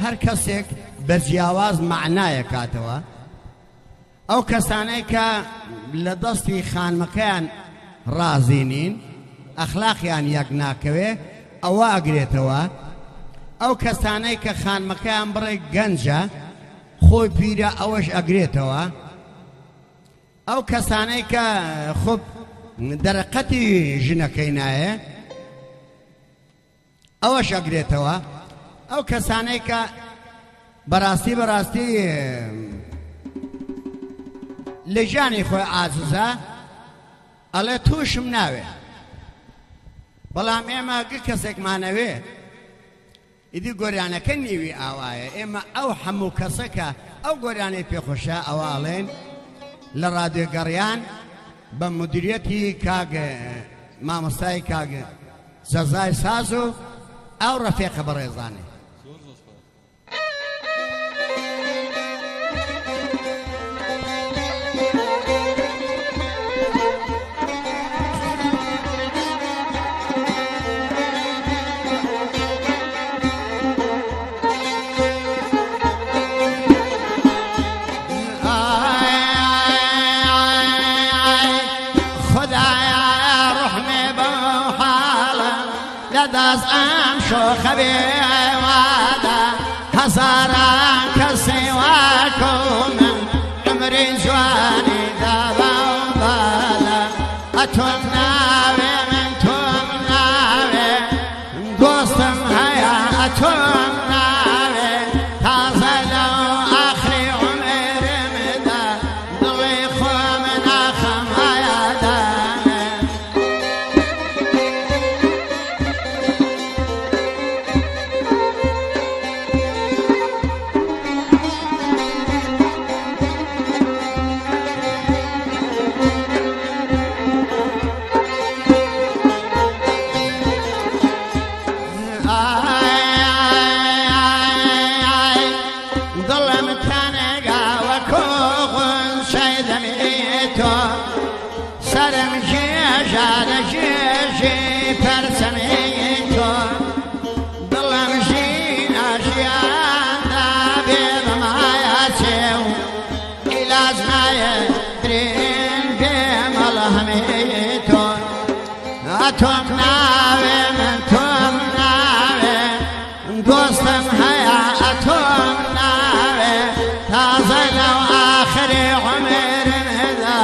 هەر کەسێک بەجیاواز معنایە کاتەوە ئەو کەسانەی کە لە دەستی خانمەکەیان ڕازی نین ئەخلاقیان یەک ناکەوێ ئەوە ئەگرێتەوە ئەو کەسانەی کە خانمەکەیان بڕێ گەنجە خۆی پیرە ئەوەش ئەگرێتەوە ئەو کەسانەی کە خۆ دەرەقەتی ژنەکەی نایە ئەوەش ئەگرێتەوە ئەو کەسانەی کە بەڕاستی لە ژیانی خۆی ئاجزە ئەڵێ تووشم ناوێ بەڵام ئێمە کەسێکمانەوێ ئیدی گۆریانەکە نیوی ئاوایە ئێمە ئەو هەموو کەسەکە ئەو گۆریانەی پێخۆشە ئەوە ئەڵێن لە ڕادیۆگەڕیان بە مدیریەتی کاگ مامۆستای کاگ سەزای ساز و ئەو ڕەفیقە بەڕێزانێ دەست ئەم شۆخە بێوادە هەزاران کەسی واکۆ من عمری جوانی داوا و بالا ئەتۆم ناوێ من تۆم ناوێ دۆستم هەیە ئەتۆم ناوێ تازە لەو ئاخری عمرمدا دڵی خۆم ناخەم هەیەدانێ سرم جێژارە جێژێ پەرچەمەی تۆ دڵم ژینە ژیاندا بێ بەمایە چێ و عیلاج نایە درێن بێ مەڵە هەمەی تۆ ئەتۆم ناوێ من تۆم ناوێ دۆستم هەیە ئەتۆم ناوێ تازە لەو ئاخری عمرمدا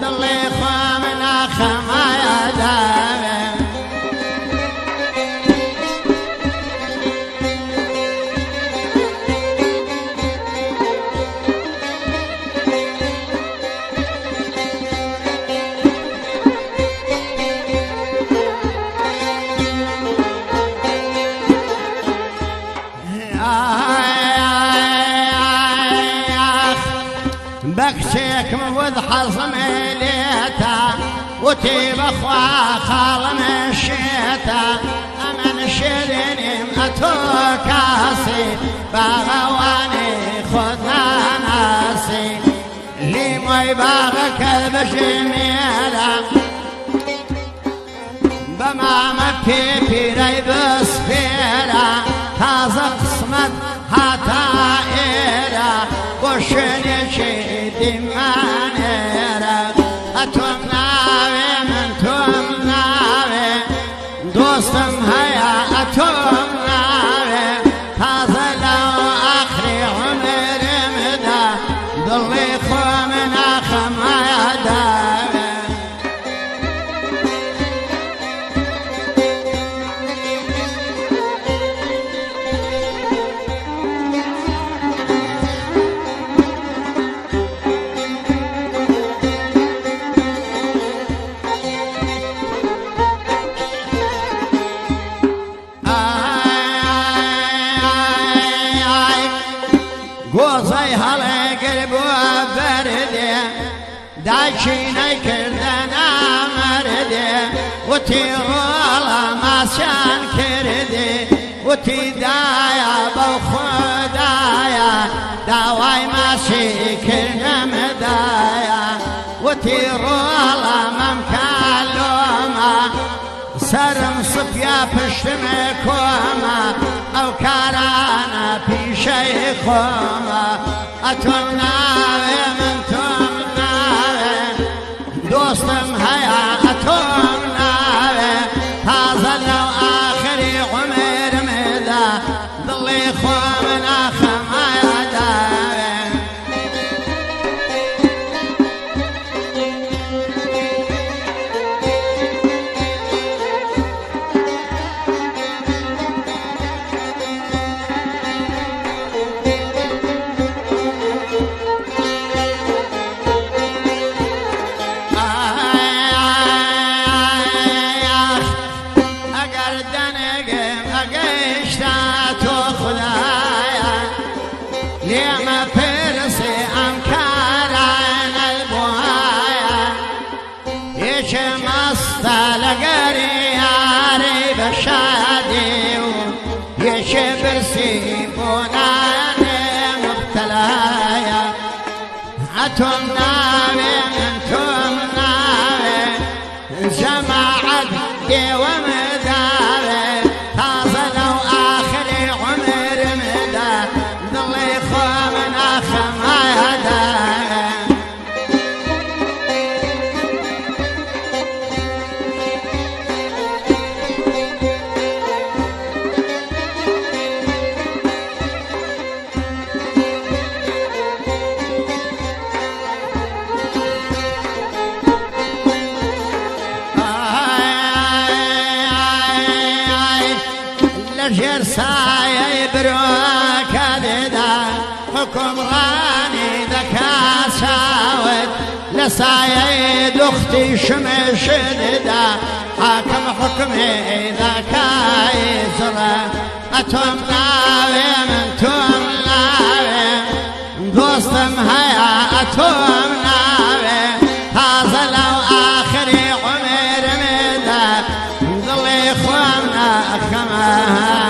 دڵی خۆم ناخەم هەیەدانێ بەکچێکم ود حەزمێ لێتە وتی بەخوا خاڵم شێتە ئەمن شێرێنیم ئەتۆ کاسی باغەوانی خۆت ناناسی لیمۆی باغەکە بژمێرە بەمامە پێپیرەی بسپێرە تازە قسمەت هاتە ئێرە بۆ شوێنێکی دیمانێرە ئەتۆم ناوێ من تۆم ناوێ دۆستم هەیە ئەتۆم ناوێ تازە لەو ئاخری عمرمدا دڵی خۆم ناخەم هەیەدانێ گۆزەی هەڵێگر بووە بەردێ داچینەی کردە نامەردێ وتی ڕۆڵە ماسیان کردێ وتی دایە بەو خۆدایە داوای ماسی کردەمەدایە وتی ڕۆڵە مەمکالۆمە سرم سپیا پشتمە کۆمە ئەو كارانا في شيخوما أتمنى من تمنى دوستم هيا أتمنى هذا لو آخر عمر مذا ظلي خومنا خما يدار لما فرسي أمكاران البهايا يش مصطل قرياري بشادي يش برسي بونان مبتلايا أتمنى من تمنى جماعة دي ومداري هذا لو آخر عمر مدى ظلي خومنا خما يدار لجر سايا يبروك هذا حكم غاني ذكا ساود لسايا دختي شمش دا حاكم حكمي ذكا يزرى أتمنى من تمنى دوستم هيا أتمنى هذا لو آخر عمر مدى ظلي خوامنا كما